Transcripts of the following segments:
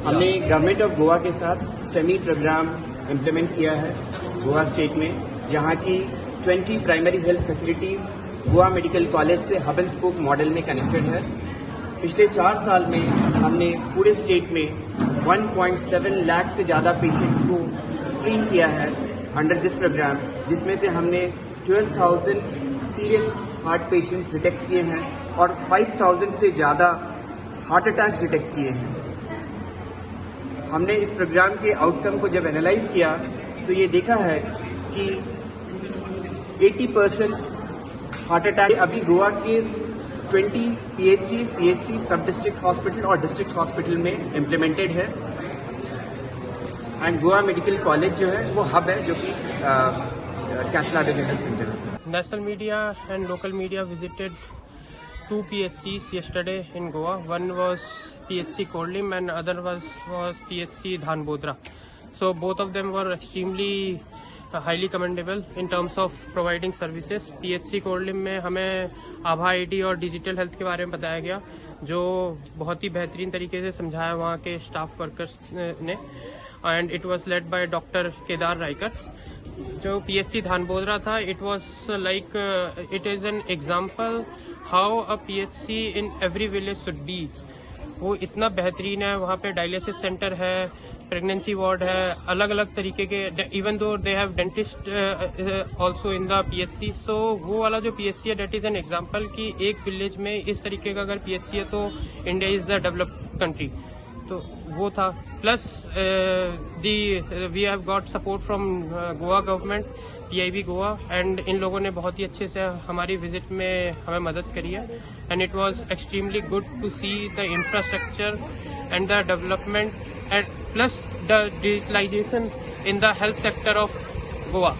हमने government of Goa के साथ स्टेमी प्रोग्राम इम्प्लीमेंट किया है गोवा स्टेट में, जहां की 20 primary health facilities Goa medical college से हब एंड स्पोक मॉडल में कनेक्टेड है। पिछले 4 साल में हमने पूरे स्टेट में 1.7 लाख से ज़्यादा पेशेंट्स को स्क्रीन किया है अंडर दिस प्रोग्राम, जिसमें से हमने 12,000 सीरियस हार्ट पेशेंट्स डिटेक्ट किए हैं और 5,000 से ज़्यादा हार्ट अटैक्स डिटेक्ट किए हैं। हमने इस प्रोग्राम के आउटकम को जब एनालाइज किया तो ये देखा है कि 80% हार्ट अटैक अभी गोवा के 20 PHC, CHC, सब डिस्ट्रिक्ट हॉस्पिटल और डिस्ट्रिक्ट हॉस्पिटल में इम्प्लीमेंटेड है। एंड गोवा मेडिकल कॉलेज जो है वो हब है, जो कि कैथ लैब हेल्थ सेंटर है। National media and local media visited 2 PHCs yesterday in Goa. One was PHC Kodlim and other was PHC Dhanbodra. So both of them were extremely highly commendable in terms of providing services. PHC Kodlim में हमें आभा ID और digital health के बारे में बताया गया, जो बहुत ही बेहतरीन तरीके से समझाया वहाँ के स्टाफ वर्कर्स ने, and it was led by doctor Kedar Raikar. जो PHC धानबोदरा था, it was like it is an example how a PHC in every village should be. वो इतना बेहतरीन है, वहाँ पे डायलिसिस सेंटर है, प्रेगनेंसी वार्ड है, अलग अलग तरीके के, even though they have dentist also in the PHC। सो वो वाला जो PHC है, डेट इज़ एन एग्जाम्पल कि एक विलेज में इस तरीके का अगर PHC है तो India is the developed country. तो वो था, plus we have got support from Goa government, PIB Goa, and इन लोगों ने बहुत ही अच्छे से हमारी विजिट में हमें मदद करी है। And it was extremely good to see the infrastructure and the development and plus the digitalisation in the health sector of Goa.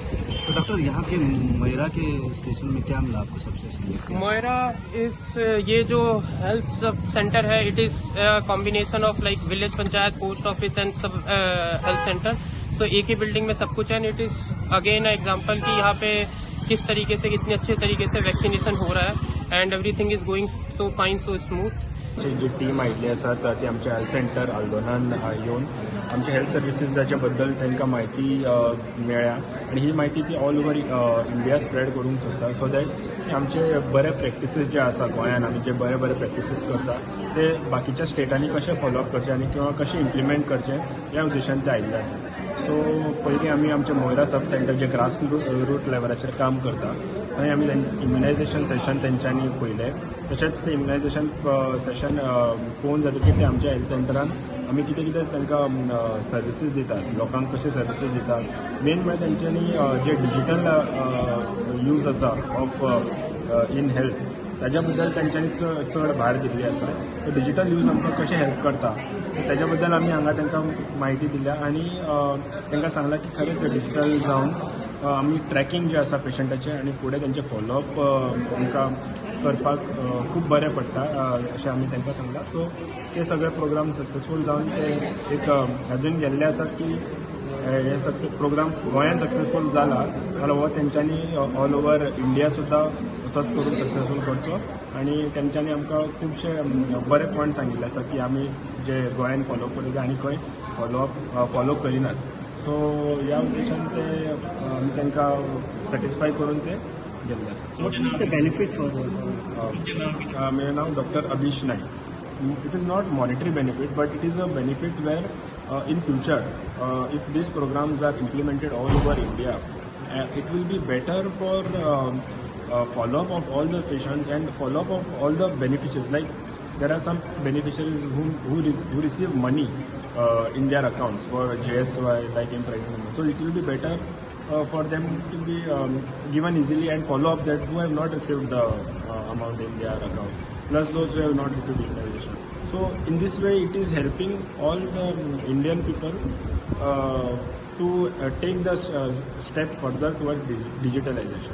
तो डॉक्टर, यहाँ के मोयरा के स्टेशन में क्या मिला आपको सबसे सही? मोयरा इस ये जो हेल्थ सब सेंटर है, it is combination of like village panchayat, post office and सब हेल्थ सेंटर। तो एक ही बिल्डिंग में सब कुछ है। इट इज अगेन एग्जांपल कि यहाँ पे किस तरीके से, कितने अच्छे तरीके से वैक्सीनेशन हो रहा है, and everything is going so fine, so smooth. जी टीम आयिल्ली आसा ती आमच्या हेल्थ सेंटर आल्दोनान येवन आमच्या हेल्थ सर्विसेसाच्या बद्दल तांकां म्हायती मेळ्ळ्या, आनी ही म्हायती ती ऑल ओवर इंडिया स्प्रेड करूंक सोदता, सो दॅट आमचे बरे प्रॅक्टिसीस जे आसा गोंयांत, आमी जे बरे बरे प्रॅक्टिसीस करता ते बाकीच्या स्टेटांनी कशे फॉलोअप करचे आनी किंवा कशे इम्प्लिमेंट करचे ह्या उद्देशान ते आयिल्ले आसा। सो पयलीं आमी आमचे मोयरा सब सेंटर जे ग्रास रूट लेवलाचेर काम करता, थंय आमी इम्युनायझेशन सेशन तेंच्यांनी पयले। तशेंच ते इम्युनायझेशन सेशन पळोवन जातकीर ते आमच्या हेल्थ सेंटरान आमी कितें कितें तांकां सर्विसीस दितात, लोकांक कशे सर्विसीस दितात, मेन म्हळ्यार तेंच्यांनी जे डिजिटल यूज आसा ऑफ इन हेल्थ, ताज्या बद्दल तांच्यांनी चड भार दिल्ली आसा। तो डिजिटल यूज आमकां कशें हेल्प करता ताज्या बद्दल आमी हांगा तांकां म्हायती दिल्या, आनी तांकां सांगलां की खरेंच डिजिटल जावन आमी ट्रॅकिंग जे आसा पेशंटाचें आनी फुडें तेंचे फॉलोअप आमकां करपाक खूब बरें पडटा अशें आमी तांकां सांगलां। सो ते सगळे प्रोग्राम सक्सेसफूल जावन ते एक हातून गेल्ले आसात की हे प्रोग्राम गोंयांत सक्सेसफूल जाला जाल्यार हो तेंच्यांनी ऑल ओवर इंडिया सुद्दां असोच करून सक्सेसफूल करचो, आनी तेंच्यांनी आमकां खुबशे बरे पॉयंट सांगिल्ले आसा की आमी जे गोंयांत फॉलो करता आनी खंय फॉलो करिनात। सो ह्या उद्देशान ते आमी तांकां सॅटिस्फाय करून ते गेल्ले आसा। बेनिफिट फॉर मेरे नाम doctor Abhish Naik. It is not monetary benefit, but it is a benefit where in future, if these programs are implemented all over India, it will be better for follow-up of all the patients and follow-up of all the beneficiaries. Like there are some beneficiaries who receive money in their accounts for JSY, like in pregnant. So it will be better for them to be given easily and follow up that who have not received the amount in their account, plus those who have not received immunization. So in this way it is helping all the Indian people to take the step further towards digitalization.